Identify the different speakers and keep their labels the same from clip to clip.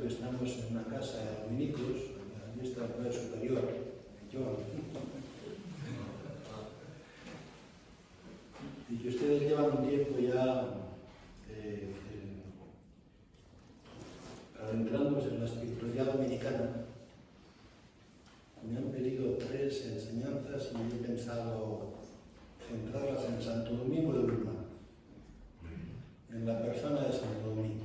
Speaker 1: que estamos en una casa de dominicos, allí está el Padre Superior, yo. Y que ustedes llevan un tiempo ya adentrándose en la espiritualidad dominicana. Me han pedido 3 enseñanzas y he pensado centrarlas en Santo Domingo de Guzmán, en la persona de Santo Domingo,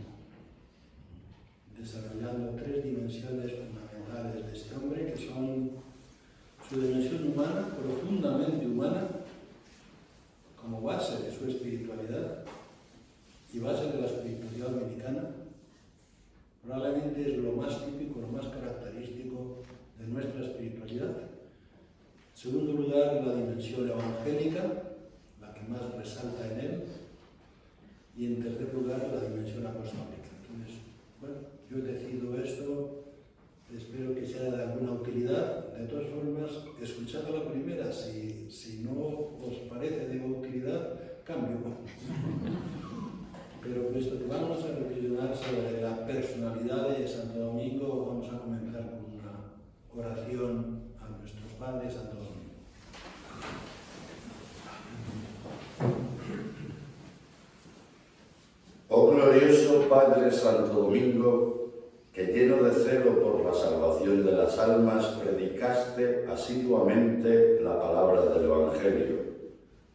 Speaker 1: desarrollando 3 dimensiones fundamentales de este hombre, que son su dimensión humana, profundamente humana, como base de su espiritualidad y base de la espiritualidad dominicana. Probablemente es lo más típico, lo más característico de nuestra espiritualidad. En segundo lugar, la dimensión evangélica, la que más resalta en él. Y en tercer lugar, la dimensión apostólica. Entonces, bueno, yo he decidido esto, espero que sea de alguna utilidad. De todas formas, escuchando la primera, si no os parece de utilidad, cambio. Pero puesto que vamos a reflexionar sobre la personalidad de Santo Domingo, vamos a comenzar con una oración a nuestros padres, Santo Domingo.
Speaker 2: Oh glorioso Padre Santo Domingo, que lleno de celo por la salvación de las almas, predicaste asiduamente la palabra del Evangelio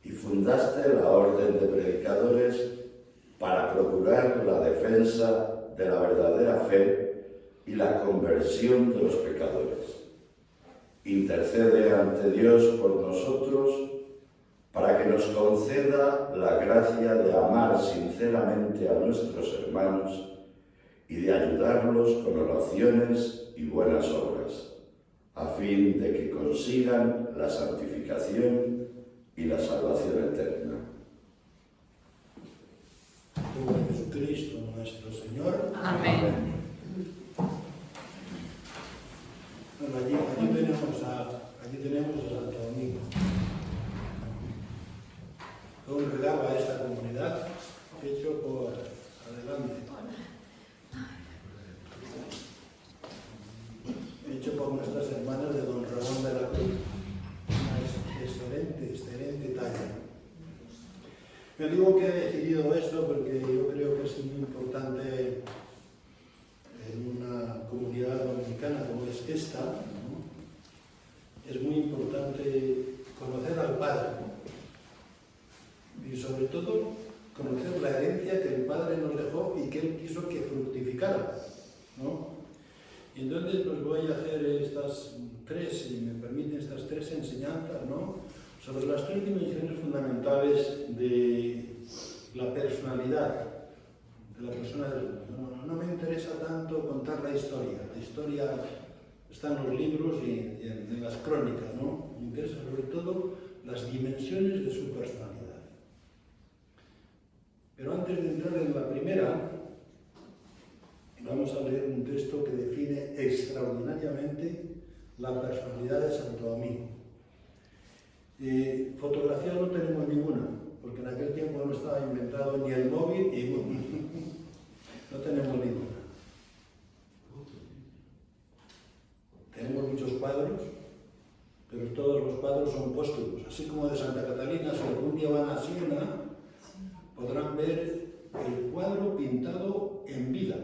Speaker 2: y fundaste la orden de predicadores para procurar la defensa de la verdadera fe y la conversión de los pecadores. Intercede ante Dios por nosotros para que nos conceda la gracia de amar sinceramente a nuestros hermanos y de ayudarlos con oraciones y buenas obras, a fin de que consigan la santificación y la salvación eterna.
Speaker 1: Por Jesucristo nuestro Señor.
Speaker 3: Amén.
Speaker 1: Bueno, allí tenemos a Santo Domingo. Un regalo a esta comunidad hecho por nuestras hermanas de Don Ramón de la Cruz. Una excelente talla. Me digo que he decidido esto porque yo creo que es muy importante en una comunidad dominicana como es esta, ¿no? Es muy importante conocer al Padre, ¿no? Y sobre todo conocer la herencia que el Padre nos dejó y que Él quiso que fructificara, ¿no? Y entonces pues voy a hacer estas 3, si me permiten, estas 3 enseñanzas, ¿no? Sobre las 3 dimensiones fundamentales de la personalidad de la persona del mundo. No me interesa tanto contar la historia está en los libros y en las crónicas, ¿no? Me interesa sobre todo las dimensiones de su personalidad. Pero antes de entrar en la primera, vamos a leer un texto que define extraordinariamente la personalidad de Santo Domingo. Fotografía no tenemos ninguna, porque en aquel tiempo no estaba inventado ni el móvil y no tenemos ninguna. Tenemos muchos cuadros, pero todos los cuadros son póstumos. Así como de Santa Catalina, si algún día van a Siena, podrán ver el cuadro pintado en vida.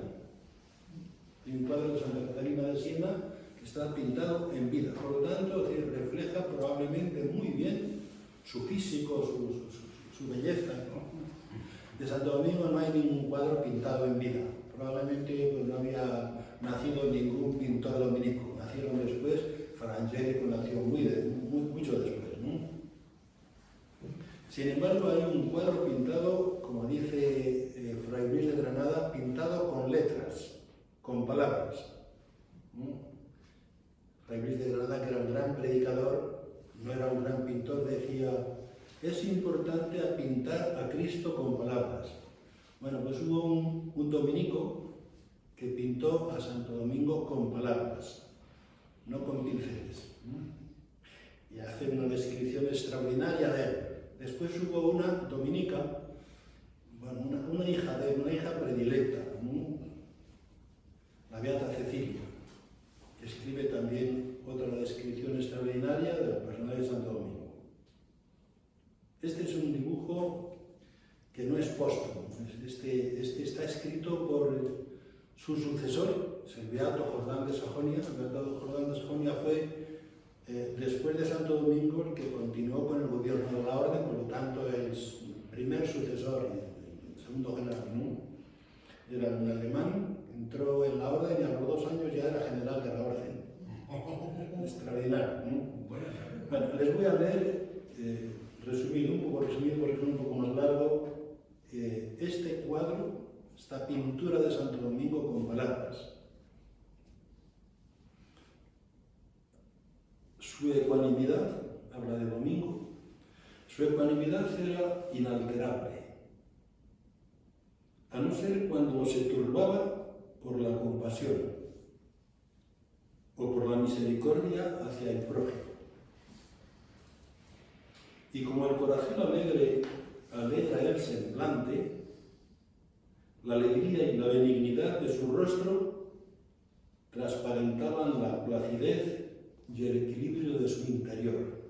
Speaker 1: Hay un cuadro de Santa Catalina de Siena que está pintado en vida. Por lo tanto, refleja probablemente muy bien su físico, su belleza, ¿no? De Santo Domingo no hay ningún cuadro pintado en vida. Probablemente pues, no había nacido ningún pintor dominico. Nacieron después, Fra Angelico nació mucho después, ¿no? Sin embargo, hay un cuadro pintado, como dice Fray Luis de Granada, pintado con letras, con palabras. Fray Luis de Granada, que era un gran predicador, no era un gran pintor, decía: es importante pintar a Cristo con palabras. Bueno, pues hubo un dominico que pintó a Santo Domingo con palabras, no con pinceles. Y hace una descripción extraordinaria de él. Después hubo una dominica, bueno, una hija de él, una hija predilecta, la la Beata Cecilia, que escribe también otra descripción extraordinaria del personaje de Santo Domingo. Este es un dibujo que no es póstumo. Este está escrito por su sucesor, el Beato Jordán de Sajonia. El Beato Jordán de Sajonia fue, después de Santo Domingo, el que continuó con el gobierno de la orden, por lo tanto el primer sucesor, el segundo general, ¿no? Era un alemán, entró en la orden y a los 2 años ya era general de la orden. Extraordinario, ¿no? Bueno, les voy a leer, resumido porque es un poco más largo, este cuadro, esta pintura de Santo Domingo con palabras. Su ecuanimidad, habla de Domingo, su ecuanimidad era inalterable, a no ser cuando se turbaba por la compasión o por la misericordia hacia el prójimo. Y como el corazón alegre alegra el semblante, la alegría y la benignidad de su rostro transparentaban la placidez y el equilibrio de su interior.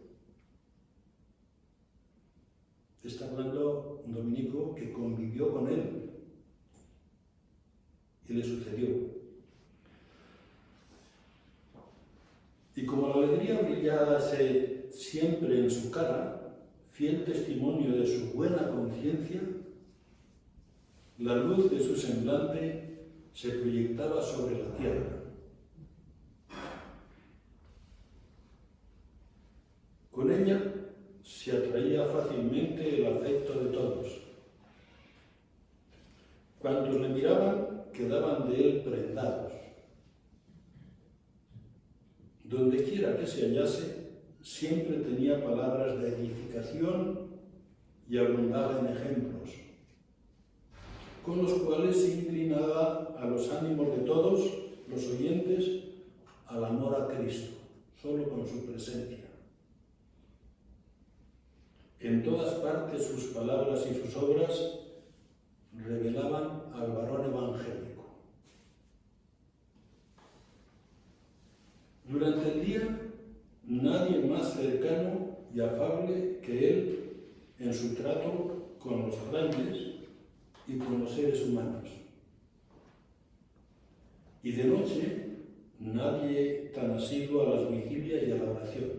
Speaker 1: Está hablando un dominico que convivió con él y le sucedió. Y como la alegría brillase siempre en su cara, fiel testimonio de su buena conciencia, la luz de su semblante se proyectaba sobre la tierra. Con ella se atraía fácilmente el afecto de todos. Cuantos le miraban quedaban de él prendados. Donde quiera que se hallase, siempre tenía palabras de edificación y abundaba en ejemplos, con los cuales se inclinaba a los ánimos de todos los oyentes al amor a Cristo, solo con su presencia. En todas partes sus palabras y sus obras revelaban al varón evangélico. Durante el día, nadie más cercano y afable que él en su trato con los frailes y con los seres humanos. Y de noche, nadie tan asiduo a las vigilias y a la oración.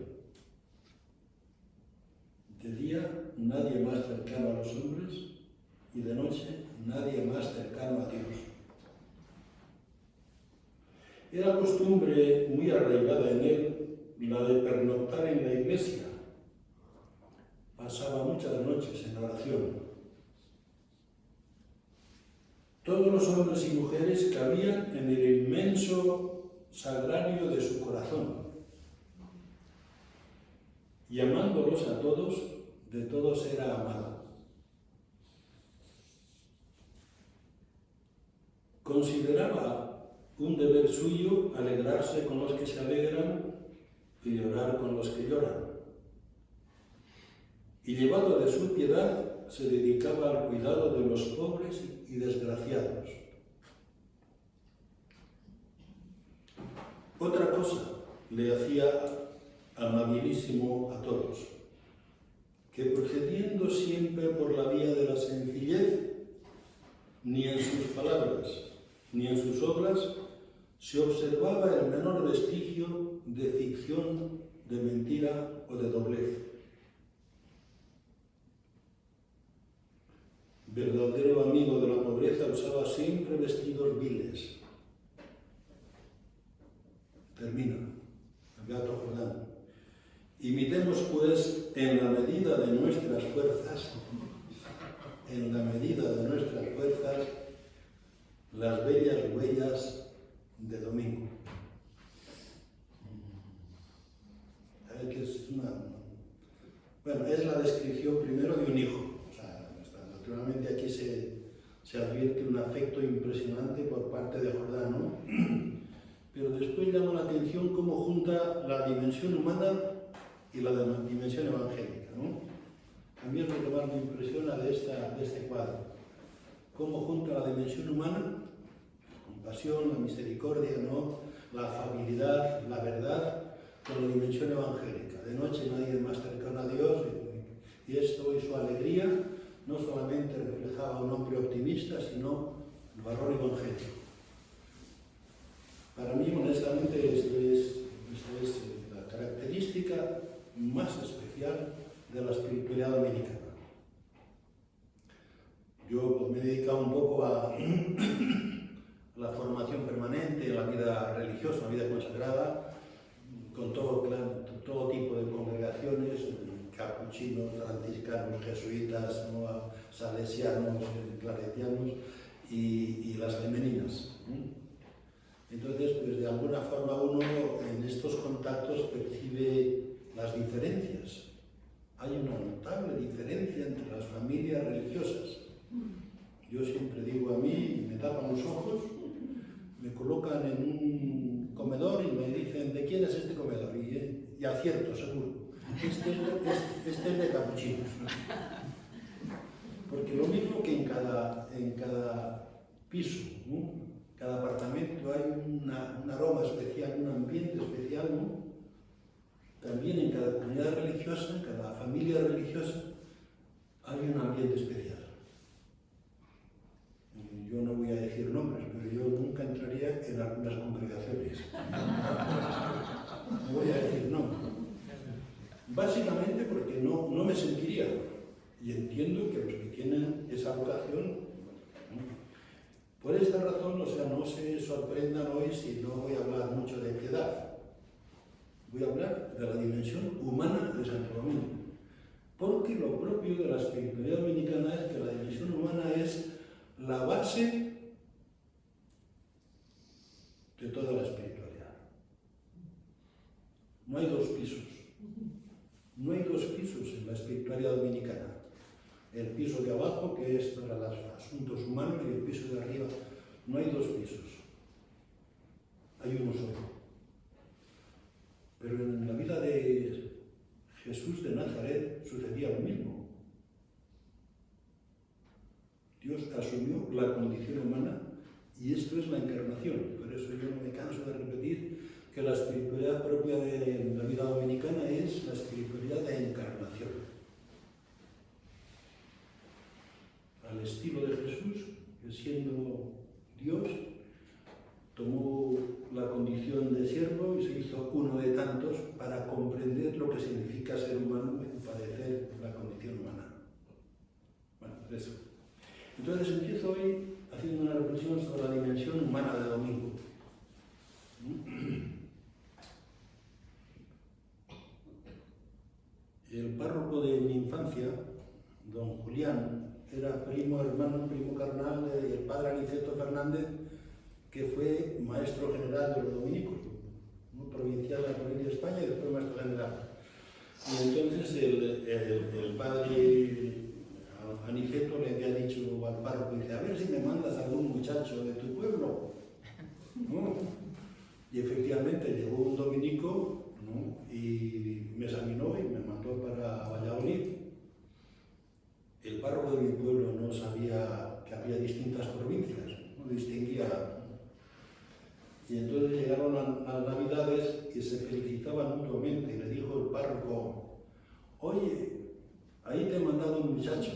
Speaker 1: De día, nadie más cercano a los hombres, y de noche, nadie más cercano a Dios. Era costumbre muy arraigada en él la de pernoctar en la iglesia. Pasaba muchas noches en oración. Todos los hombres y mujeres cabían en el inmenso sagrario de su corazón. Y amándolos a todos, de todos era amado. Consideraba un deber suyo alegrarse con los que se alegran y llorar con los que lloran. Y llevado de su piedad, se dedicaba al cuidado de los pobres y desgraciados. Otra cosa le hacía amabilísimo a todos, que procediendo siempre por la vía de la sencillez, ni en sus palabras ni en sus obras se observaba el menor vestigio de ficción, de mentira o de doblez. Verdadero amigo de la pobreza, usaba siempre vestidos viles. Termina el Beato Jordán. Imitemos, pues, en la medida de nuestras fuerzas, las bellas huellas de Domingo. ¿Sabes qué es una? Bueno, es la descripción primero de un hijo. O sea, naturalmente aquí se advierte un afecto impresionante por parte de Jordán, ¿no? Pero después llama la atención cómo junta la dimensión humana y la dimensión evangélica, ¿no? A mí es lo que más me impresiona de este cuadro. Cómo junta la dimensión humana, con compasión, la misericordia, ¿no? La afabilidad, la verdad, con la dimensión evangélica. De noche nadie es más cercano a Dios y esto y su alegría no solamente reflejaba a un hombre optimista, sino el valor evangélico. Para mí, honestamente, esto es la característica más especial de la espiritualidad dominicana. Yo pues, me he dedicado un poco a la formación permanente en la vida religiosa, la vida consagrada, con todo tipo de congregaciones, capuchinos, franciscanos, jesuitas, ¿no? Salesianos, claretianos y las femeninas. Entonces, pues de alguna forma uno en estos contactos percibe las diferencias. Hay una notable diferencia entre las familias religiosas. Yo siempre digo a mí, me tapan los ojos, me colocan en un comedor y me dicen, ¿de quién es este comedor? Y acierto, seguro. Este es de capuchinos. Porque lo mismo que en cada piso, ¿no? Cada apartamento hay un aroma especial, un ambiente especial, ¿no? También en cada comunidad religiosa, en cada familia religiosa, hay un ambiente especial. Yo no voy a decir nombres, pero yo nunca entraría en algunas congregaciones. No voy a decir nombres. Básicamente porque no me sentiría. Y entiendo que los que tienen esa vocación, ¿no? Por esta razón, no se sorprendan hoy si no voy a hablar mucho de piedad. Voy a hablar de la dimensión humana de Santo Domingo. Porque lo propio de la espiritualidad dominicana es que la dimensión humana es la base de toda la espiritualidad. No hay dos pisos. No hay dos pisos en la espiritualidad dominicana. El piso de abajo, que es para los asuntos humanos, y el piso de arriba. No hay dos pisos. Hay uno solo. Pero en la vida de Jesús de Nazaret sucedía lo mismo. Dios asumió la condición humana y esto es la encarnación. Por eso yo no me canso de repetir que la espiritualidad propia de la vida dominicana es la espiritualidad de encarnación. Al estilo de Jesús, que siendo Dios, tomó la condición de siervo y se hizo uno de tantos para comprender lo que significa ser humano y padecer la condición humana. Bueno, eso. Entonces empiezo hoy haciendo una reflexión sobre la dimensión humana de Domingo. El párroco de mi infancia, don Julián, era primo hermano, primo carnal del padre Aniceto Fernández, que fue maestro general de los dominicos, ¿no? Provincial de la provincia de España y después maestro general. Y entonces el padre Aniceto le había dicho al párroco, dice, a ver si me mandas a algún muchacho de tu pueblo, ¿no? Y efectivamente llegó un dominico, ¿no? Y me examinó y me mandó para Valladolid. El párroco de mi pueblo no sabía que había distintas provincias, no distinguía. Y entonces llegaron las Navidades y se felicitaban mutuamente. Y le dijo el párroco, oye, ahí te he mandado un muchacho.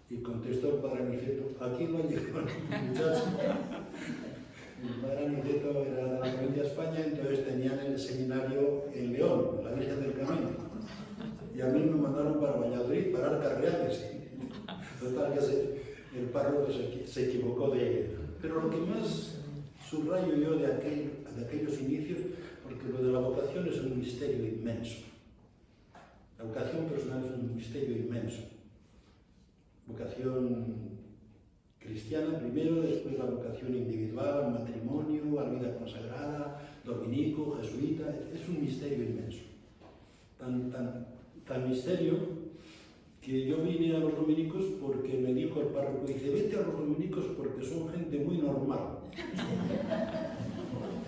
Speaker 1: Y contestó el padre Aniceto, aquí no ha llegado un muchacho. El padre Aniceto era de la provincia de España, entonces tenían el seminario en León, en la Virgen del Camino. Y a mí me mandaron para Valladolid, para Arcas Reales. Total, que el párroco se equivocó de... Pero lo que más subrayo yo de aquellos inicios, porque lo de la vocación es un misterio inmenso. La vocación personal es un misterio inmenso. Vocación cristiana primero, después la vocación individual, al matrimonio, a la vida consagrada, dominico, jesuita, es un misterio inmenso. Tan misterio que yo vine a los dominicos porque me dijo el párroco, dice, vete a los dominicos porque son gente muy normal.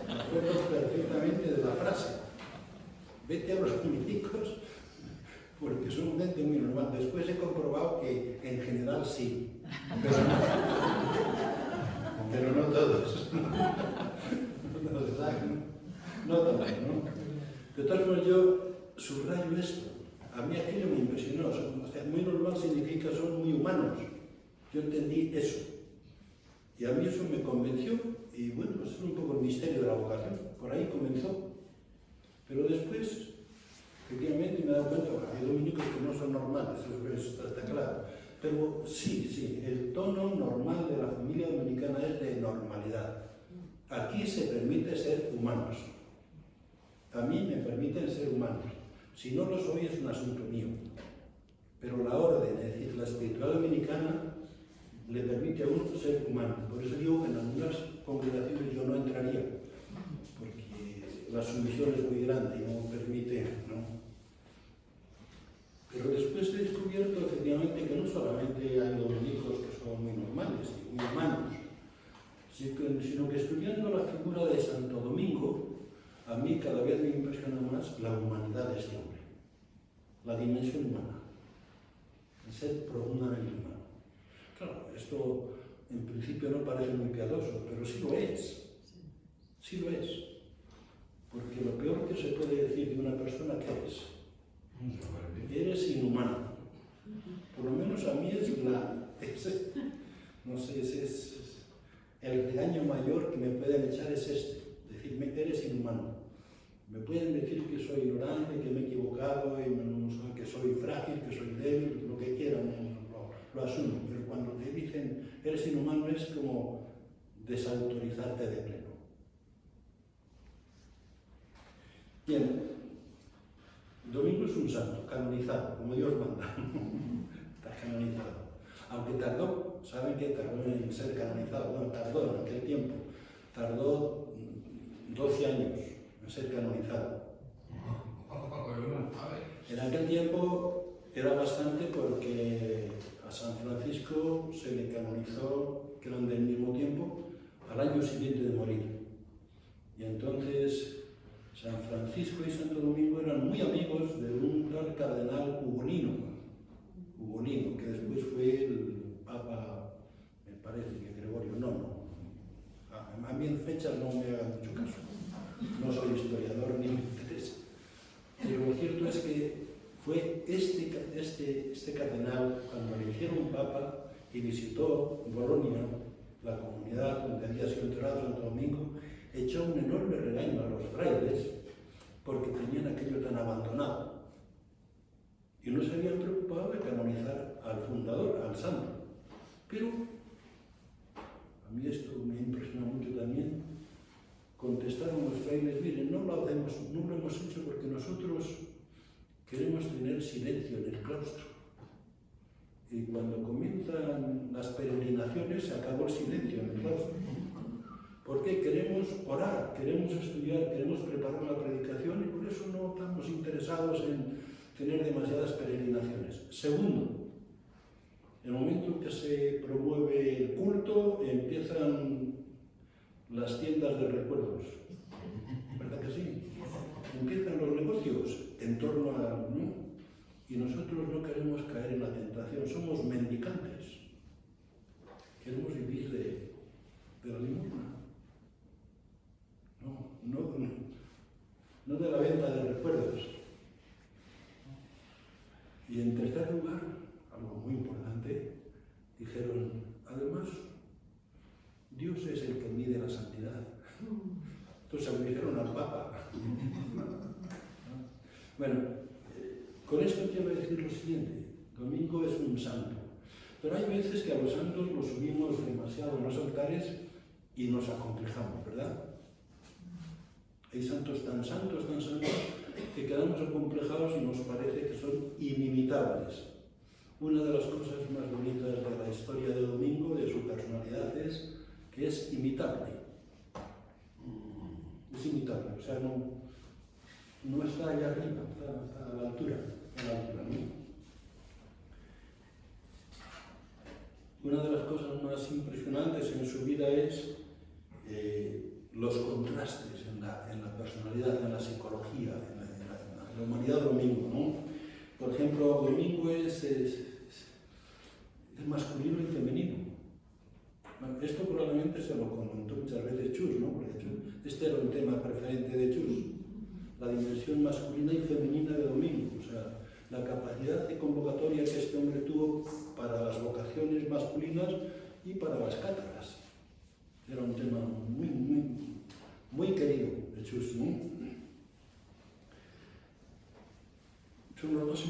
Speaker 1: Me acuerdo perfectamente de la frase, vete a los dominicos porque son gente muy normal. Después he comprobado que en general sí, pero pero no todos. No todos, ¿no? De todas formas, yo subrayo esto. A mí aquello me impresionó. O sea, muy normal significa son muy humanos. Yo entendí eso. Y a mí eso me convenció. Y bueno, pues es un poco el misterio de la vocación. Por ahí comenzó. Pero después, efectivamente, me he dado cuenta que hay dominicos que no son normales, eso está claro. Pero sí, el tono normal de la familia dominicana es de normalidad. Aquí se permite ser humanos. A mí me permiten ser humanos. Si no lo soy es un asunto mío. Pero la orden, es decir, la espiritualidad dominicana le permite a uno ser humano. Por eso digo que en algunas congregaciones yo no entraría, porque la sumisión es muy grande y no permite, ¿no? Pero después he descubierto efectivamente que no solamente hay dominicos que son muy normales y muy humanos, sino que estudiando la figura de Santo Domingo, a mí cada vez me impresiona más la humanidad de este hombre, la dimensión humana, el ser profundamente humano. Claro, esto en principio no parece muy piadoso, pero sí lo es. Sí lo es. Porque lo peor que se puede decir de una persona, ¿qué es? Eres inhumano. Por lo menos a mí no sé, es el regaño mayor que me pueden echar es este. Decirme, eres inhumano. Me pueden decir que soy ignorante, que me he equivocado, que soy frágil, que soy débil, lo que quieran, lo asumo. Pero cuando te dicen, eres inhumano, es como desautorizarte de pleno. Bien, Domingo es un santo, canonizado, como Dios manda. Está canonizado. Aunque tardó, ¿saben qué? Tardó en ser canonizado. Bueno, tardó en aquel tiempo. Tardó 12 años en ser canonizado. En aquel tiempo era bastante porque a San Francisco se le canonizó, que eran del mismo tiempo, al año siguiente de morir. Y entonces San Francisco y Santo Domingo eran muy amigos de un tal cardenal Ugolino, que después fue el Papa, me parece que Gregorio, no. A mí en fechas no me hagan mucho caso, no soy historiador ni me interesa. Pero lo cierto es que fue este cardenal, cuando eligieron Papa y visitó Bolonia, la comunidad donde había sido enterrado Santo Domingo, echó un enorme regaño a los frailes porque tenían aquello tan abandonado y no se habían preocupado de canonizar al fundador, al santo. Pero a mí esto me impresiona mucho también. Contestaron los frailes, miren, no lo hemos hecho porque nosotros queremos tener silencio en el claustro. Y cuando comienzan las peregrinaciones se acabó el silencio en el claustro. Porque queremos orar, queremos estudiar, queremos preparar la predicación y por eso no estamos interesados en tener demasiadas peregrinaciones. Segundo, en el momento en que se promueve el culto, empiezan las tiendas de recuerdos. ¿Verdad que sí? Empiezan los negocios en torno a... ¿no? Y nosotros no queremos caer en la tentación, somos mendicantes. Queremos vivir de la limosna. No de la venta de recuerdos. Y en tercer lugar, algo muy importante, dijeron, además, Dios es el que mide la santidad. Entonces se lo dijeron al Papa. Bueno, con esto quiero decir lo siguiente, Domingo es un santo, pero hay veces que a los santos los subimos demasiado en los altares y nos acomplejamos, ¿verdad? Hay santos, que quedamos acomplejados y nos parece que son inimitables. Una de las cosas más bonitas de la historia de Domingo, de su personalidad, es que es imitable. Es imitable, o sea, no está allá arriba, está a la altura, ¿no? Una de las cosas más impresionantes en su vida es los contrastes en la personalidad, en la psicología, en la humanidad de Domingo, ¿no? Por ejemplo, Domingo es masculino y femenino. Bueno, esto probablemente se lo comentó muchas veces Chus, ¿no? Porque este era un tema preferente de Chus, la dimensión masculina y femenina de Domingo, o sea, la capacidad de convocatoria que este hombre tuvo para las vocaciones masculinas y para las cátedras. Era un tema muy querido de Chus, ¿no? Son los dos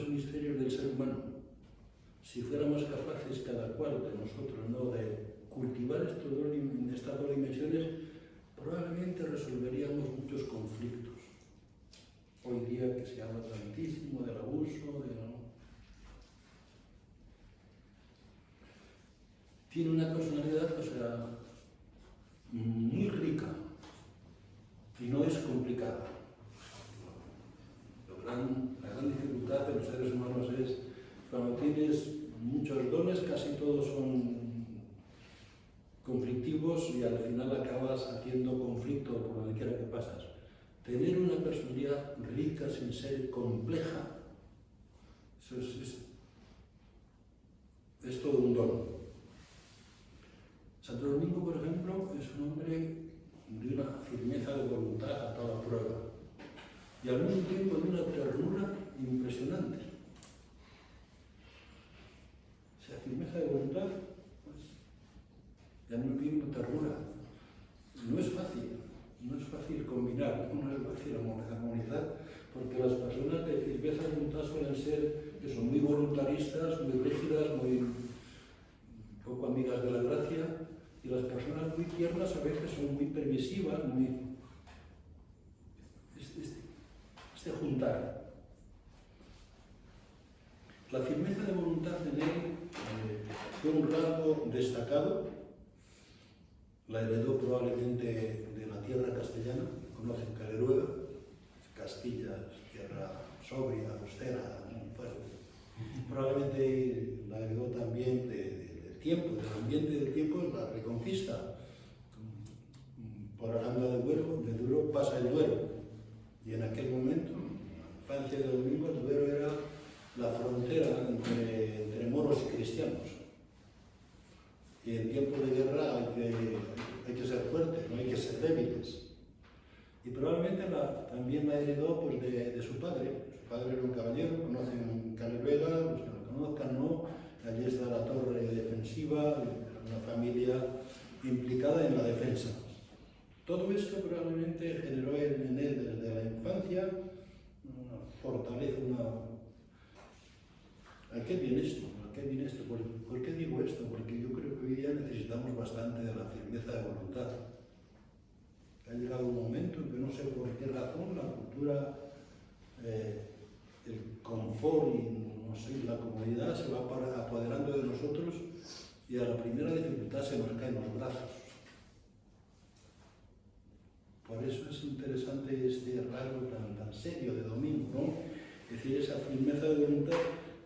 Speaker 1: hemisferios del ser humano. Si fuéramos capaces cada cual de nosotros, ¿no?, de cultivar estas dos dimensiones, probablemente resolveríamos muchos conflictos. Hoy día que se habla tantísimo del abuso, tiene una personalidad, o sea, muy rica y no es complicada. La gran dificultad de los seres humanos es cuando tienes muchos dones, casi todos son conflictivos y al final acabas haciendo conflicto por donde quiera que pasas. Tener una personalidad rica sin ser compleja, eso es todo un don. Santo Domingo, por ejemplo, es un hombre de una firmeza de voluntad a toda prueba y al mismo tiempo de una ternura impresionante. O sea, firmeza de voluntad, pues, y al mismo tiempo ternura. No es fácil combinar, no es fácil armonizar, porque las personas de firmeza de voluntad suelen ser muy voluntaristas, muy rígidas, muy poco amigas de la gracia, y las personas muy tiernas a veces son muy permisivas, este juntar. La firmeza de voluntad en él fue un rasgo destacado, la heredó probablemente de la tierra castellana, conocen Caleruega, Castilla, tierra sobria, austera, pues, probablemente la heredó también del tiempo, del ambiente del tiempo, la Reconquista. Por Aranda de Duero pasa el Duero, y en aquel momento, en la infancia de Domingo, el Duero era la frontera entre moros y cristianos. Y en tiempos de guerra hay que ser fuertes, no hay que ser débiles. Y probablemente también la heredó pues, de su padre. Su padre era un caballero, conocen Caleruega, los que lo conozcan, ¿no? Allí está la torre defensiva, una familia implicada en la defensa. Todo esto probablemente generó en él desde la infancia una fortaleza, ¿A qué viene esto? ¿Por qué digo esto? Porque yo creo que hoy día necesitamos bastante de la firmeza de voluntad. Ha llegado un momento en que no sé por qué razón la cultura, el confort y no sé, la comodidad se va apoderando de nosotros y a la primera dificultad se nos caen los brazos. Por eso es interesante este rasgo tan serio de Domingo, ¿no? Es decir, esa firmeza de voluntad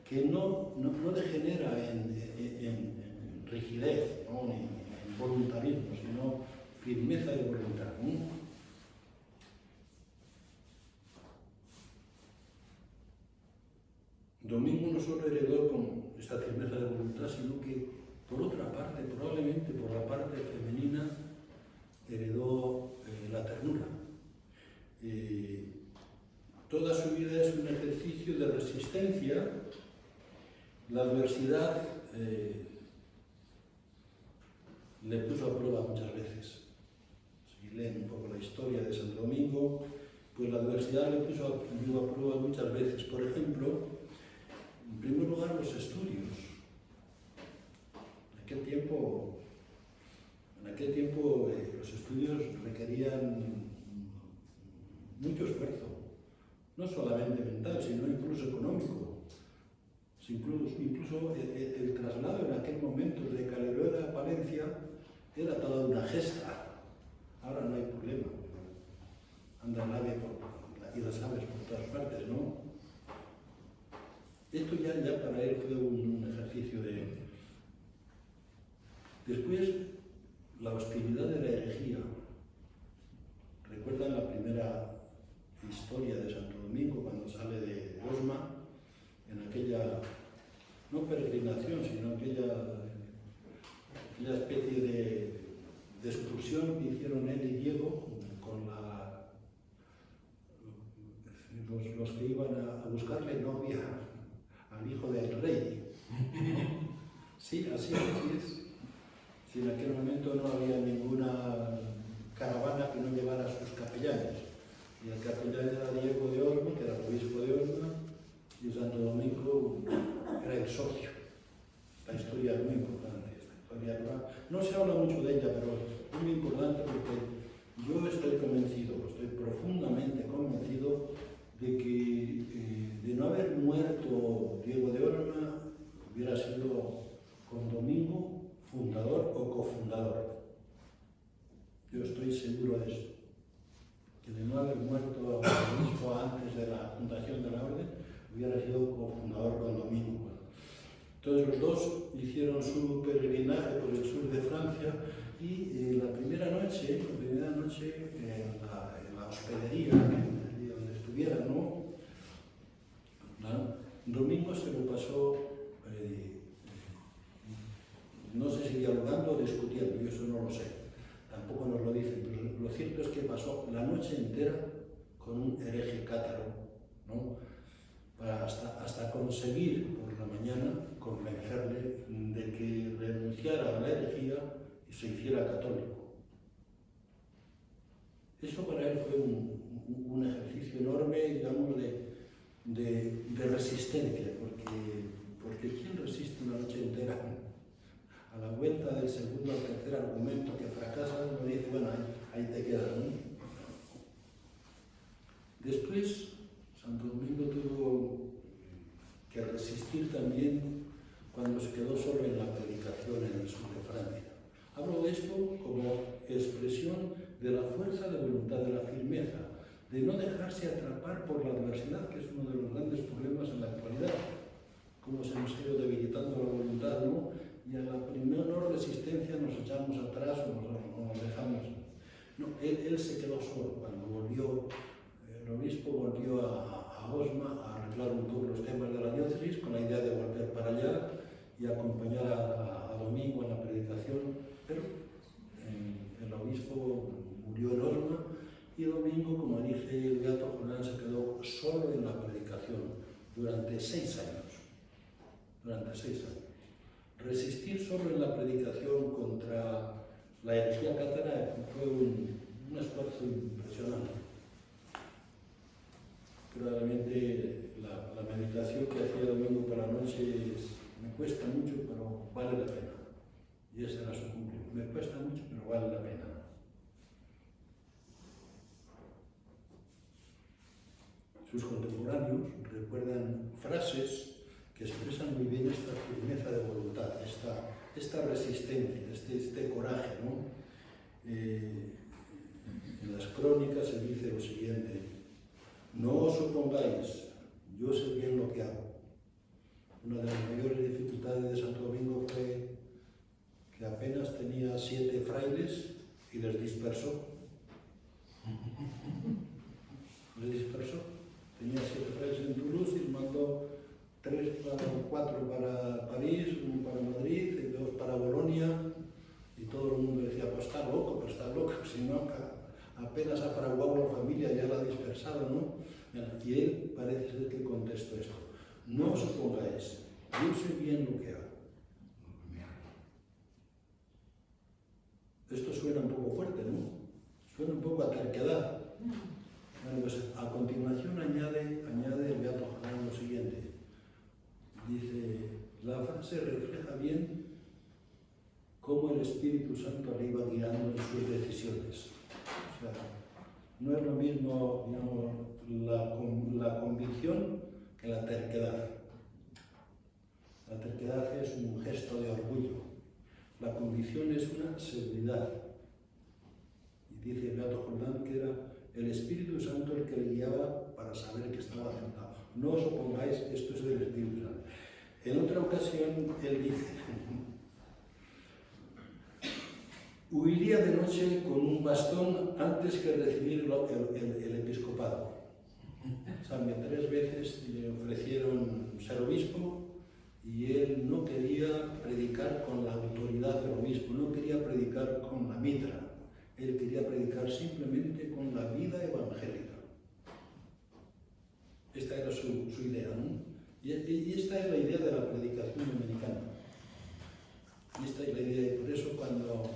Speaker 1: que no degenera en rigidez, ¿no? Ni en voluntarismo, sino firmeza de voluntad, ¿no? Domingo no solo heredó con esta firmeza de voluntad, sino que por otra parte, probablemente por la parte femenina, heredó la ternura. Toda su vida es un ejercicio de resistencia. La adversidad le puso a prueba muchas veces. Si leen un poco la historia de Santo Domingo, pues la adversidad le puso a prueba muchas veces. Por ejemplo, en primer lugar, los estudios. En aquel tiempo los estudios requerían mucho esfuerzo, no solamente mental, sino incluso económico. Incluso el traslado en aquel momento de Caleruega a Palencia era toda una gesta. Ahora no hay problema, anda el ave y las aves por todas partes, ¿no? Esto ya para él fue un ejercicio de... Después, la hostilidad de la herejía. ¿Recuerdan la primera historia de Santo Domingo cuando sale de Osma? En aquella, no peregrinación, sino aquella Yo estoy seguro de eso, que de no haber muerto el obispo antes de la fundación de la orden, hubiera sido cofundador con Domingo. Entonces los dos hicieron su peregrinaje por el sur de Francia y la primera noche en la hospedería, donde estuvieran, ¿no? Domingo se lo pasó, no sé si dialogando o discutiendo, yo eso no lo sé, tampoco nos lo dicen, pero lo cierto es que pasó la noche entera con un hereje cátaro, ¿no? Hasta conseguir por la mañana convencerle de que renunciara a la herejía y se hiciera católico. Eso para él fue un ejercicio enorme, digamos, de resistencia, porque ¿quién resiste una noche entera? A la vuelta del segundo o tercer argumento que fracasa, uno dice, bueno, ahí te quedas, ¿no? Después, Santo Domingo tuvo que resistir también cuando se quedó solo en la predicación en el sur de Francia. Hablo de esto como expresión de la fuerza de voluntad, de la firmeza, de no dejarse atrapar por la adversidad, que es uno de los grandes problemas en la actualidad. Cómo se nos ha ido debilitando la voluntad, ¿no? Y a la primera resistencia nos echamos atrás o nos dejamos. No, él se quedó solo cuando volvió. El obispo volvió a Osma a arreglar un poco los temas de la diócesis con la idea de volver para allá y acompañar a Domingo en la predicación, pero el obispo murió en Osma y Domingo, como dice el beato Jordán, se quedó solo en la predicación durante 6 años. Durante 6 años. Resistir solo en la predicación contra la herejía cátara fue un esfuerzo impresionante. Probablemente la meditación que hacía Domingo por la noche me cuesta mucho, pero vale la pena. Y ese era su cumplimiento. Me cuesta mucho, pero vale la pena. Sus contemporáneos recuerdan frases que expresan muy bien esta firmeza de voluntad, esta resistencia, este coraje, ¿no? En las crónicas se dice lo siguiente: no os opongáis, yo sé bien lo que hago. Una de las mayores dificultades de Santo Domingo fue que apenas tenía 7 frailes y les dispersó. Tenía 7 frailes en Toulouse y mandó 4 para París, 1 para Madrid y 2 para Bolonia. Y todo el mundo decía, pues está loco, si no, apenas ha fraguado la familia, ya la ha dispersado, ¿no? Y él parece ser que contestó esto: no os opongáis, yo sé bien lo que hago. Esto suena un poco fuerte, ¿no? Suena un poco a terquedad. Bueno, pues a continuación añade el beato Jordán lo siguiente. Dice, la frase refleja bien cómo el Espíritu Santo le iba guiando en sus decisiones. O sea, no es lo mismo, digamos, la convicción que la terquedad. La terquedad es un gesto de orgullo. La convicción es una seguridad. Y dice el beato Jordán que era el Espíritu Santo el que le guiaba para saber que estaba acertado. No os opongáis, esto es del Espíritu Santo. En otra ocasión, él dice, huiría de noche con un bastón antes que recibir el episcopado. O sea, 3 veces le ofrecieron ser obispo y él no quería predicar con la autoridad del obispo, no quería predicar con la mitra, él quería predicar simplemente con la vida evangélica. Esta era su idea, ¿no? Y esta es la idea de la predicación dominicana. Y esta es la idea, y por eso cuando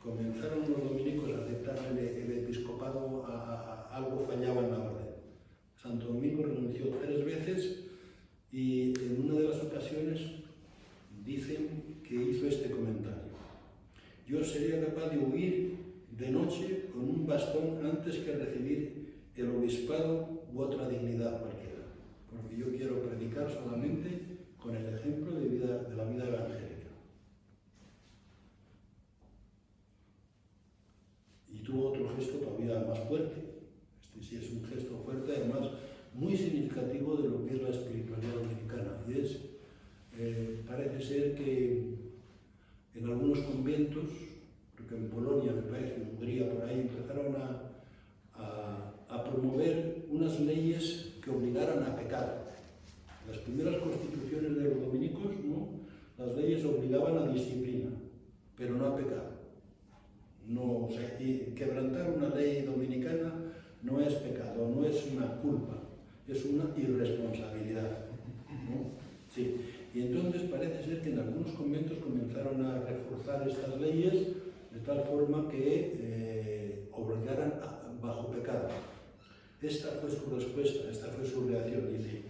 Speaker 1: comenzaron los dominicos a aceptar el episcopado, algo fallaba en la orden. Santo Domingo renunció 3 veces y en una de las ocasiones dicen que hizo este comentario: yo sería capaz de huir de noche con un bastón antes que recibir el obispado u otra dignidad cualquiera, porque yo quiero predicar solamente con el ejemplo de la vida evangélica. gesto todavía más fuerte. Este sí es un gesto fuerte, además muy significativo de lo que es la espiritualidad dominicana. Y es, parece ser que en algunos conventos, porque en Polonia, me parece, en Hungría, por ahí, empezaron a promover unas leyes que obligaran a pecar. Las primeras constituciones de los dominicos, ¿no? Las leyes obligaban a disciplina, pero no a pecar. No, o sea, quebrantar una ley dominicana no es pecado, no es una culpa, es una irresponsabilidad, ¿no? Sí. Y entonces parece ser que en algunos conventos comenzaron a reforzar estas leyes de tal forma que obligaran bajo pecado. Esta fue su respuesta, esta fue su reacción. Dice: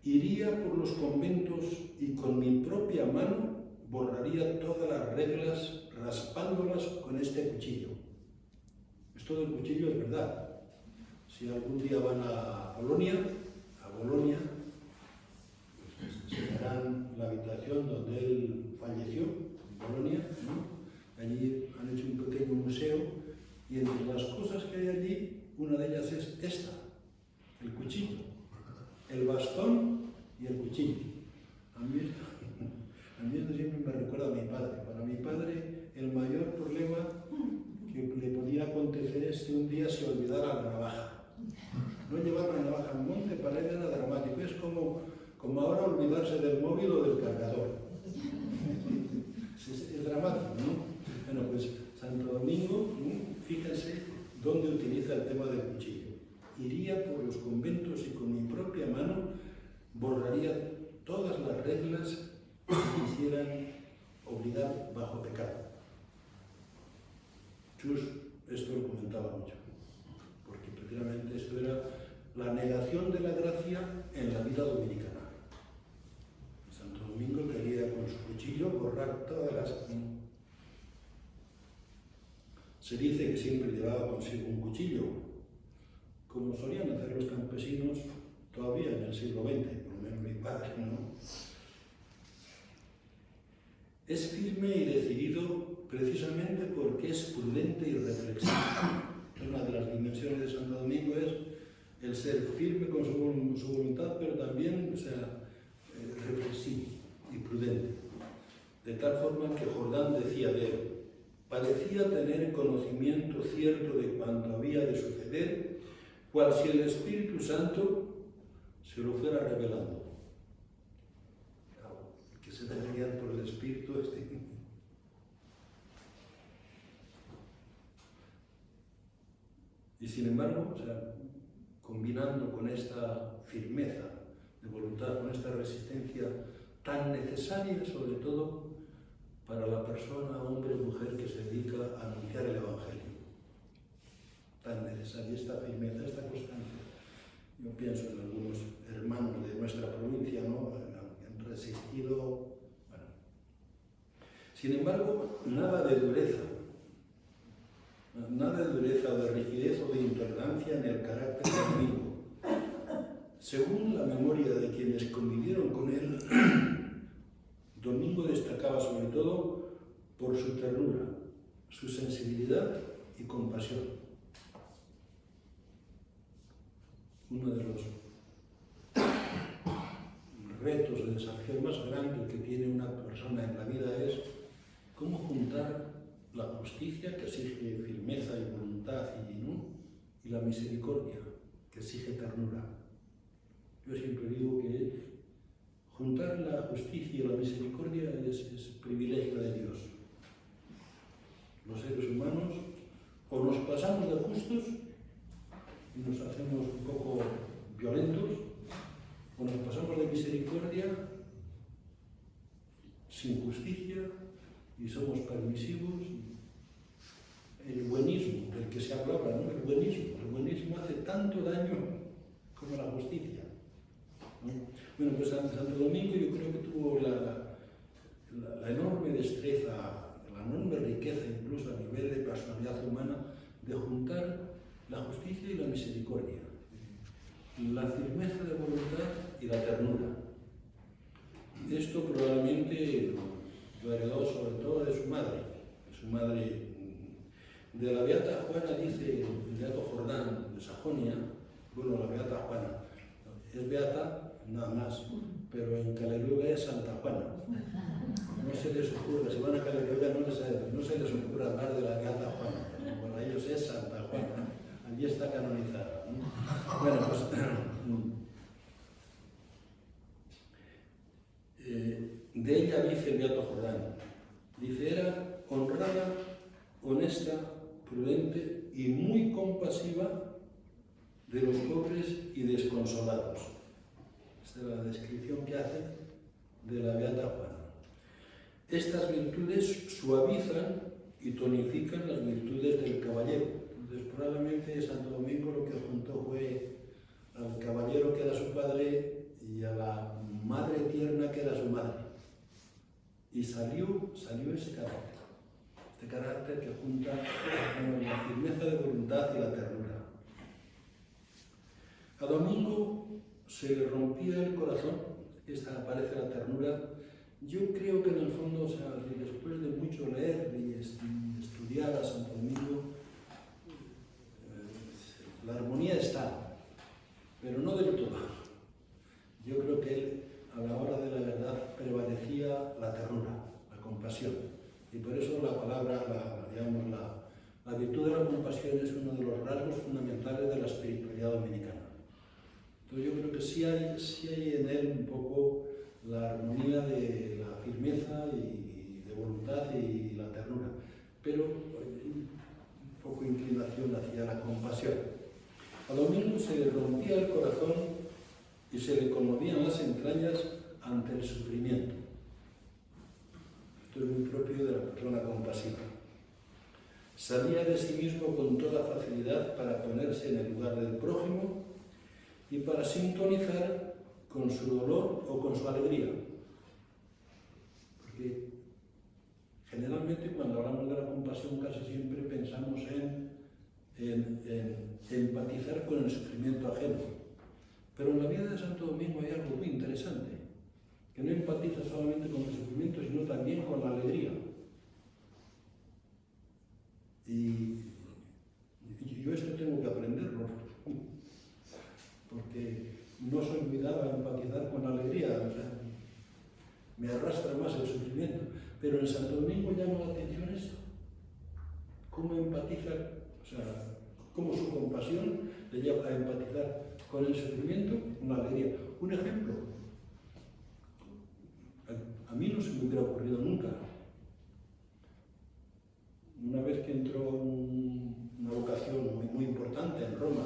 Speaker 1: iría por los conventos y con mi propia mano borraría todas las reglas raspándolas con este cuchillo. Esto del cuchillo es verdad. Si algún día van a Bolonia, se verán la habitación donde él falleció, en Bolonia, ¿no? Allí han hecho un pequeño museo y entre las cosas que hay allí, una de ellas es esta, el cuchillo, el bastón y el cuchillo. A mí esto siempre me recuerda a mi padre. Para mi padre, el mayor problema que le podía acontecer es que un día se olvidara la navaja. No llevar la navaja al monte para él era dramático. Es como ahora olvidarse del móvil o del cargador. Es dramático, ¿no? Bueno, pues Santo Domingo, fíjense dónde utiliza el tema del cuchillo. Iría por los conventos y con mi propia mano borraría todas las reglas que quisieran obligar bajo pecado. Chus esto lo comentaba mucho, porque precisamente esto era la negación de la gracia en la vida dominicana. Santo Domingo quería con su cuchillo borrar todas las... Se dice que siempre llevaba consigo un cuchillo, como solían hacer los campesinos todavía en el siglo XX, por lo menos mi padre, ¿no? Es firme y decidido precisamente porque es prudente y reflexivo. Una de las dimensiones de Santo Domingo es el ser firme con su voluntad, pero también, o sea, reflexivo y prudente. De tal forma que Jordán decía de él: parecía tener conocimiento cierto de cuanto había de suceder, cual si el Espíritu Santo se lo fuera revelando. Claro, el que se deja guiar por el Espíritu Y sin embargo, o sea, combinando con esta firmeza de voluntad, con esta resistencia tan necesaria, sobre todo para la persona, hombre o mujer, que se dedica a anunciar el Evangelio. Tan necesaria esta firmeza, esta constancia. Yo pienso en algunos hermanos de nuestra provincia, ¿no? Han resistido. Bueno. Sin embargo, nada de dureza o de rigidez o de intolerancia en el carácter de Domingo. Según la memoria de quienes convivieron con él, Domingo destacaba sobre todo por su ternura, su sensibilidad y compasión. Uno de los retos o desafíos más grandes que tiene una persona en la vida es cómo juntar la justicia, que exige firmeza y voluntad, y la misericordia, que exige ternura. Yo siempre digo que juntar la justicia y la misericordia es privilegio de Dios. Los seres humanos o nos pasamos de justos y nos hacemos un poco violentos, o nos pasamos de misericordia sin justicia y somos permisivos. El buenismo del que se hablaba, ¿no? El buenismo hace tanto daño como la justicia, ¿no? Bueno, pues Santo Domingo yo creo que tuvo la enorme destreza, la enorme riqueza incluso a nivel de personalidad humana de juntar la justicia y la misericordia, la firmeza de voluntad y la ternura. Esto probablemente lo heredó sobre todo de su madre De la Beata Juana dice el Beato Jordán de Sajonia, bueno, la Beata Juana es beata nada más, pero en Caleruega es Santa Juana. No se les ocurra, si van a Caleruega no se les ocurra hablar de la Beata Juana, para ellos es Santa Juana, allí está canonizada. Bueno, pues de ella dice el Beato Jordán, dice, era honrada, honesta, prudente y muy compasiva de los pobres y desconsolados. Esta es la descripción que hace de la Beata Juana. Estas virtudes suavizan y tonifican las virtudes del caballero. Entonces, probablemente Santo Domingo lo que juntó fue al caballero que era su padre y a la madre tierna que era su madre. Y salió ese carácter. Este carácter que junta la firmeza de voluntad y la ternura. A Domingo se le rompía el corazón, esta aparece la ternura. Yo creo que en el fondo, o sea, después de mucho leer y estudiar a Santo Domingo, la armonía está, pero no del todo. Yo creo que él, a la hora de la verdad, prevalecía la ternura, la compasión. Y por eso la palabra, la virtud de la compasión es uno de los rasgos fundamentales de la espiritualidad dominicana. Entonces yo creo que sí hay en él un poco la armonía de la firmeza y de voluntad y la ternura, pero un poco inclinación hacia la compasión. A Domingo se le rompía el corazón y se le conmovían las entrañas ante el sufrimiento. Esto es muy propio de la persona compasiva. Salía de sí mismo con toda facilidad para ponerse en el lugar del prójimo y para sintonizar con su dolor o con su alegría. Porque generalmente cuando hablamos de la compasión casi siempre pensamos en empatizar con el sufrimiento ajeno. Pero en la vida de Santo Domingo hay algo muy interesante, que no empatiza solamente con el sufrimiento, sino también con la alegría. Y yo esto tengo que aprenderlo, porque no soy muy dado a empatizar con la alegría, o sea, me arrastra más el sufrimiento. Pero en Santo Domingo llama la atención esto, cómo empatiza, o sea, cómo su compasión le lleva a empatizar con el sufrimiento, con la alegría. Un ejemplo, a mí no se me hubiera ocurrido nunca. Una vez que entró una vocación muy importante en Roma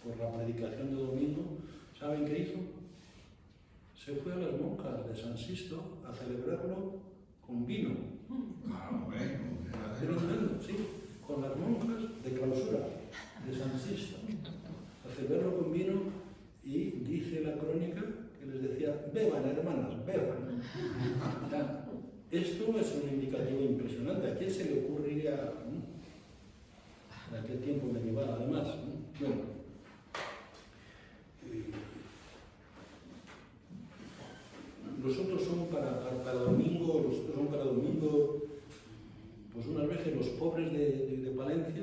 Speaker 1: por la predicación de Domingo, ¿saben qué hizo? Se fue a las monjas de San Sisto a celebrarlo con vino. Sí, con las monjas de clausura de San Sisto. A celebrarlo con vino y dice la crónica que les decía, beban hermanas, beban. Esto es un indicativo impresionante. ¿A quién se le ocurriría? En aquel tiempo medieval, además. Bueno, los otros son para Domingo, pues unas veces los pobres de Palencia,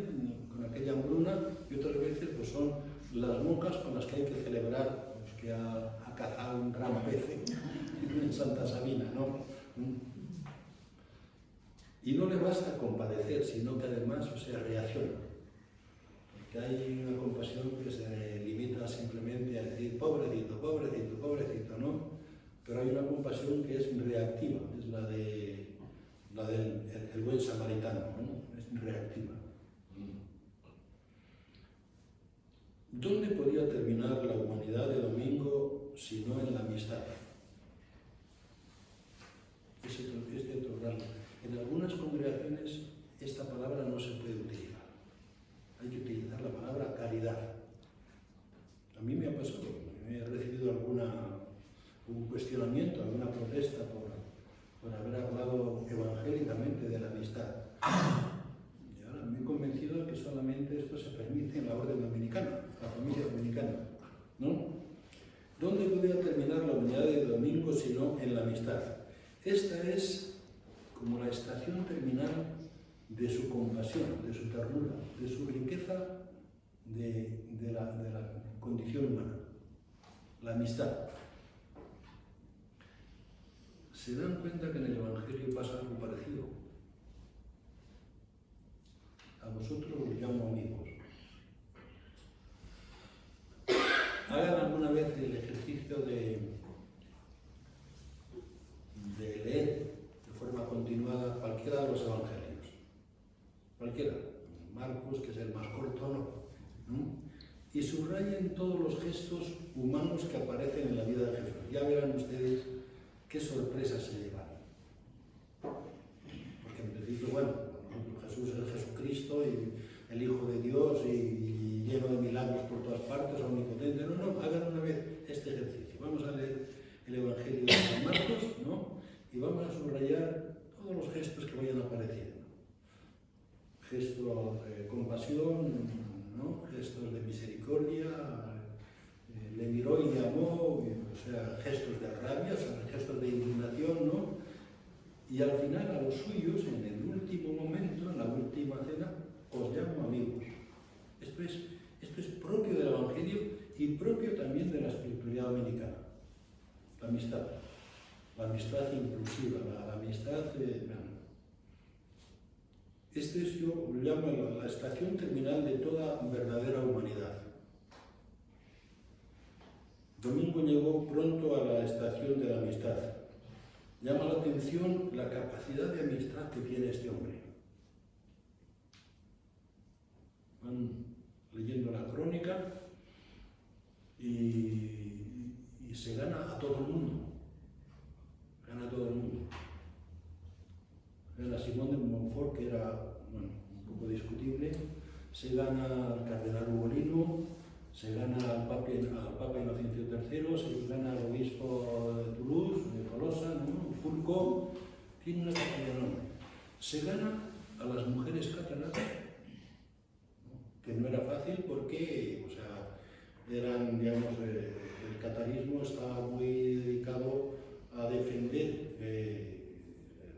Speaker 1: con aquella hambruna, y otras veces pues son las monjas con las que hay que celebrar, pues, que ha cazado un gran pez en Santa Sabina, ¿no? Y no le basta compadecer, sino que además, o sea, reacciona. Porque hay una compasión que se limita simplemente a decir pobrecito, pobrecito, pobrecito, ¿no? Pero hay una compasión que es reactiva, es la del el buen samaritano, ¿no? Es reactiva. ¿Dónde podía terminar la humanidad de Domingo si no en la amistad? Este otro rasgo. En algunas congregaciones esta palabra no se puede utilizar. Hay que utilizar la palabra caridad. A mí me ha pasado, he recibido un cuestionamiento, alguna protesta por haber hablado evangélicamente de la amistad. Y ahora me he convencido de que solamente esto se permite en la orden dominicana, la familia dominicana, ¿no? ¿Dónde podría terminar la unidad de Domingo si no en la amistad? Esta es como la estación terminal de su compasión, de su ternura, de su riqueza de la condición humana, la amistad. ¿Se dan cuenta que en el Evangelio pasa algo parecido? A vosotros os llamo amigos. Hagan alguna vez el ejercicio de leer de forma continuada cualquiera de los evangelios. Cualquiera. Marcos, que es el más corto, ¿no? Y subrayen todos los gestos humanos que aparecen en la vida de Jesús. Ya verán ustedes qué sorpresas se llevan. Porque en principio, bueno, Jesús es Jesucristo y el Hijo de Dios y lleno de milagros por todas partes, omnipotente. No, hagan una vez este ejercicio. Vamos a leer el Evangelio de San Marcos, ¿no? Y vamos a subrayar todos los gestos que vayan apareciendo. Gestos de compasión, ¿no? Gestos de misericordia, le miró y le amó, o sea, gestos de rabia, o sea, gestos de indignación, ¿no? Y al final a los suyos, en el último momento, en la última cena, os llamo amigos. Esto es propio del Evangelio y propio también de la espiritualidad dominicana. La amistad inclusiva, la amistad... Este es, yo lo llamo la estación terminal de toda verdadera humanidad. Domingo llegó pronto a la estación de la amistad. Llama la atención la capacidad de amistad que tiene este hombre. Van leyendo la crónica y se gana a todo el mundo. Gana a todo el mundo. Gana a Simón de Montfort, que era un poco discutible, se gana al cardenal Ugolino, se gana al Papa Inocencio III, se gana al obispo de Toulouse, de Tolosa, ¿no? Fulco, tiene una cantidad de nombres. Se gana a las mujeres catalanas, ¿no? Que no era fácil porque, o sea, eran, digamos, el catarismo estaba muy dedicado a defender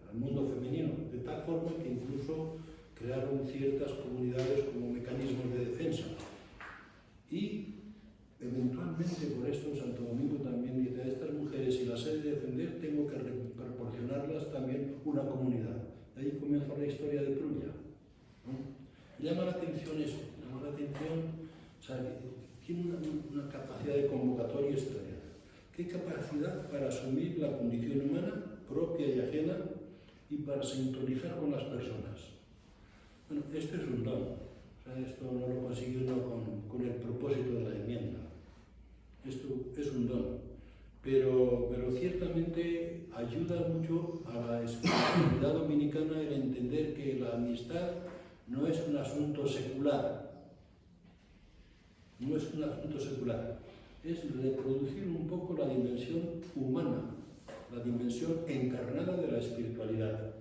Speaker 1: al mundo femenino, de tal forma que incluso crearon ciertas comunidades como mecanismos de defensa. Y eventualmente, por esto Santo Domingo también dice, a estas mujeres, si las he de defender, tengo que proporcionarlas también una comunidad. De ahí comenzó la historia de Prunia, ¿no? Llama la atención eso, llama la atención, o sea, tiene una capacidad de convocatoria extraordinaria. ¿Qué capacidad para asumir la condición humana, propia y ajena, y para sintonizar con las personas? Bueno, esto es un don. O sea, esto no lo consiguió uno con el propósito de la enmienda. Esto es un don. Pero ciertamente ayuda mucho a la espiritualidad dominicana el entender que la amistad no es un asunto secular. No es un asunto secular. Es reproducir un poco la dimensión humana, la dimensión encarnada de la espiritualidad.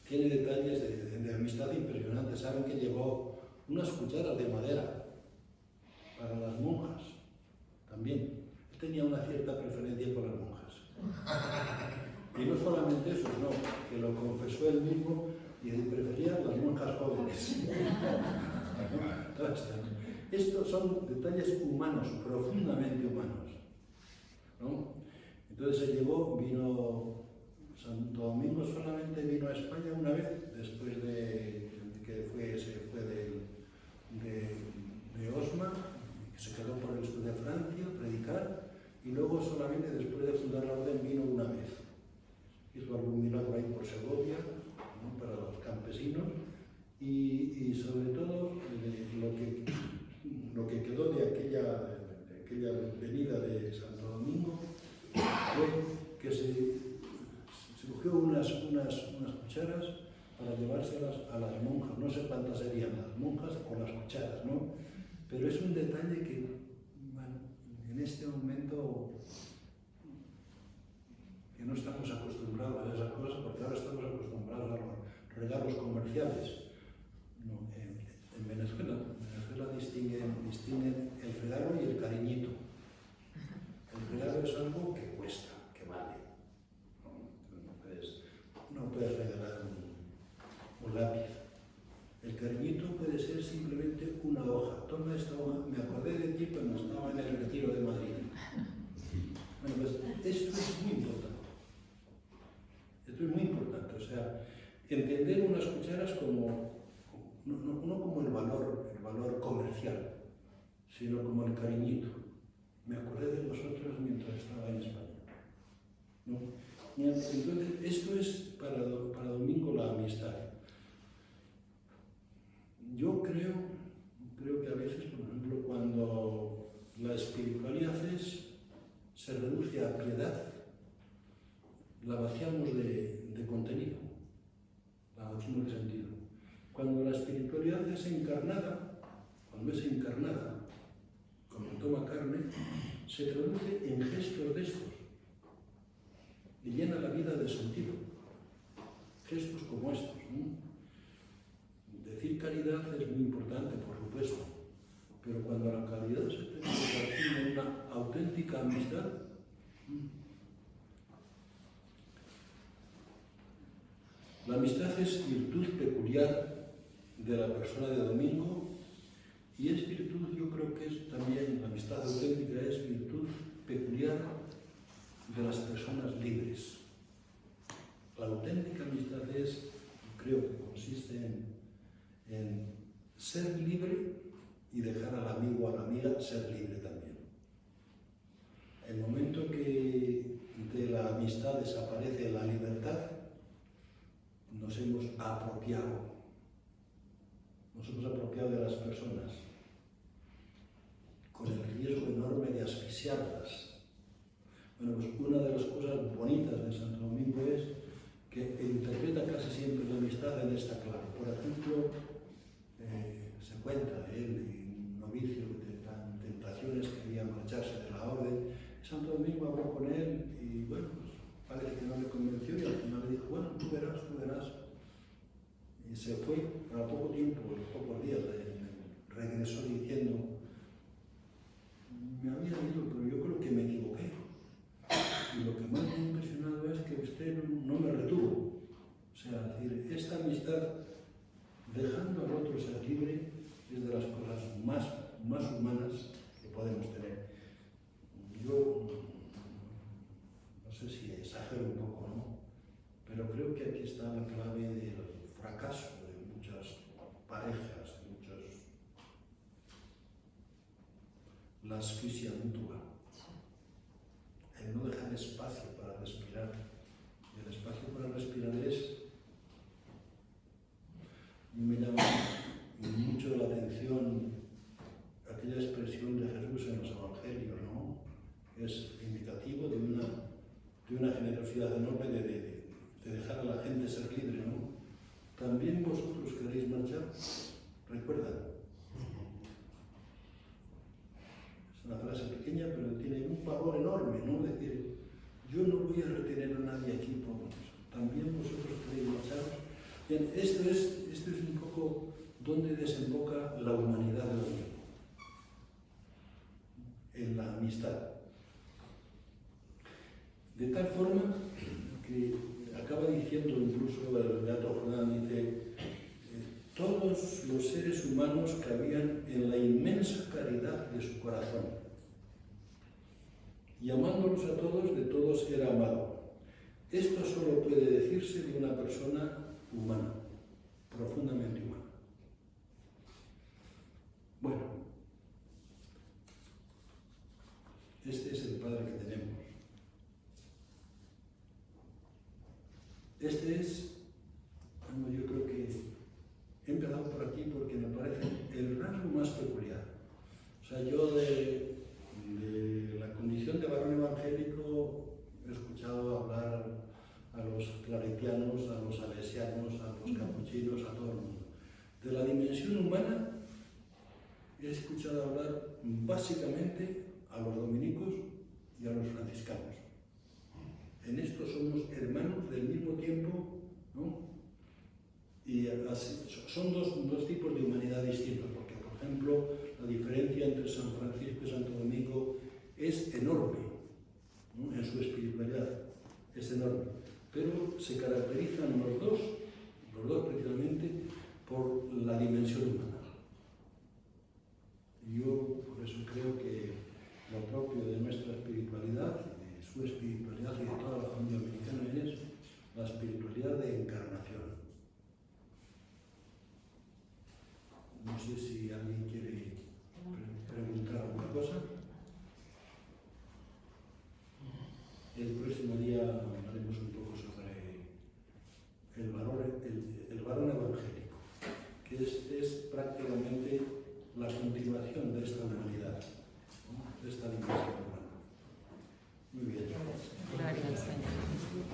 Speaker 1: Tiene detalles de amistad impresionantes. Saben que llevó unas cucharas de madera para las monjas, también. Él tenía una cierta preferencia por las monjas. Y no solamente eso, no, que lo confesó él mismo y prefería las monjas jóvenes. Estos son detalles humanos, profundamente humanos, ¿no? Entonces vino Santo Domingo solamente vino a España una vez, después de que se fue de Osma, que se quedó por el sur de Francia a predicar, y luego solamente después de fundar la orden vino una vez. Hizo algún milagro ahí por Segovia, ¿no? Para los campesinos, y sobre todo lo que quedó de aquella venida de Santo Domingo fue que se cogió unas cucharas para llevárselas a las monjas. No sé cuántas serían las monjas con las cucharas, ¿no? Pero es un detalle que, bueno, en este momento que no estamos acostumbrados a esas cosas, porque ahora estamos acostumbrados a los regalos comerciales. No, en Venezuela distinguen el regalo y el cariñito. El regalo es algo que cuesta, que vale. lápiz. El cariñito puede ser simplemente una hoja. Toma esta hoja, me acordé de ti cuando estaba en el retiro de Madrid. Bueno, pues esto es muy importante. Esto es muy importante. O sea, entender unas cucharas como, no como el valor comercial, sino como el cariñito. Me acordé de vosotros mientras estaba en España, ¿no? Entonces, esto es para Domingo la amistad. Yo creo que a veces, por ejemplo, cuando la espiritualidad se reduce a piedad, la vaciamos de contenido, la vaciamos de sentido. Cuando la espiritualidad es encarnada, como toma carne, se traduce en gestos de estos y llena la vida de sentido. Gestos como estos, ¿no? Decir caridad es muy importante, por supuesto, pero cuando la caridad se transforma en una auténtica amistad, la amistad es virtud peculiar de la persona de Domingo y es virtud, yo creo que es también, la amistad auténtica es virtud peculiar de las personas libres. La auténtica amistad creo que consiste en ser libre y dejar al amigo o a la amiga ser libre también. El momento que de la amistad desaparece la libertad, nos hemos apropiado de las personas, con el riesgo enorme de asfixiarlas. Bueno, pues una de las cosas bonitas de Santo Domingo es que interpreta casi siempre la amistad en esta clave. Por ejemplo, se cuenta de él, un novicio de tentaciones, quería marcharse de la orden. Santo Domingo habló con él y bueno, pues parece que no le convenció y al final le dijo, bueno, tú verás. Y se fue, a poco tiempo, a pocos días, regresó diciendo, me había ido, pero yo creo que me equivoqué. Y lo que más me ha impresionado es que usted no me retuvo. O sea, es decir, esta amistad, dejando al otro ser libre, es de las cosas más humanas que podemos tener. Yo no sé si exagero un poco, ¿no? Pero creo que aquí está la clave del fracaso de muchas parejas, la asfixia mutua, el no dejar espacio para respirar. Y el espacio para respirar me llama mucho la atención aquella expresión de Jesús en los evangelios, ¿no? Es indicativo de una generosidad enorme de dejar a la gente ser libre, ¿no? También vosotros queréis marchar, recuerda. Es una frase pequeña, pero tiene un valor enorme, ¿no? Es decir, yo no voy a retener a nadie aquí por eso. También vosotros queréis marcharos. Bien, esto es un poco donde desemboca la humanidad de Domingo. En la amistad. De tal forma que acaba diciendo incluso el Beato Jordán, dice, todos los seres humanos cabían en la inmensa caridad de su corazón. Y amándolos a todos, de todos era amado. Esto solo puede decirse de una persona humana, profundamente humana. Bueno, este es el Padre que tenemos. Este es, bueno, yo creo que he empezado por aquí porque me parece el rasgo más peculiar. O sea, yo de la condición de varón evangélico he escuchado hablar a los claretianos, a los salesianos, a los capuchinos, a todo el mundo. De la dimensión humana he escuchado hablar básicamente a los dominicos y a los franciscanos. En esto somos hermanos del mismo tiempo, ¿no? Y así, son dos tipos de humanidad distintos, porque, por ejemplo, la diferencia entre San Francisco y Santo Domingo es enorme, ¿no? En su espiritualidad, es enorme. Pero se caracterizan los dos precisamente por la dimensión humana. Yo por eso creo que lo propio de nuestra espiritualidad, de su espiritualidad y de toda la familia americana es la espiritualidad de encarnación. No sé si alguien quiere preguntar alguna cosa. El próximo día hablaremos un poco sobre el varón evangélico, que es prácticamente la continuación de esta humanidad, ¿no? De esta dimensión humana. Muy bien.
Speaker 3: Gloria al Señor.